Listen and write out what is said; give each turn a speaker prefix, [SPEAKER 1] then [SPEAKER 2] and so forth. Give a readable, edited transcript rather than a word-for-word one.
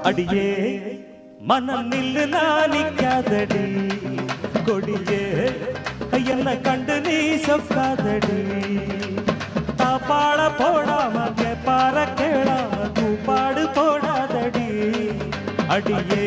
[SPEAKER 1] அடியே மனம் நில்லு நானிக்காதடி கொடியே என்ன கண்டு நீ சொக்காதடி தாப்பாட போடாம கேப்பார கேளாம கூப்பாடு போடாதடி அடியே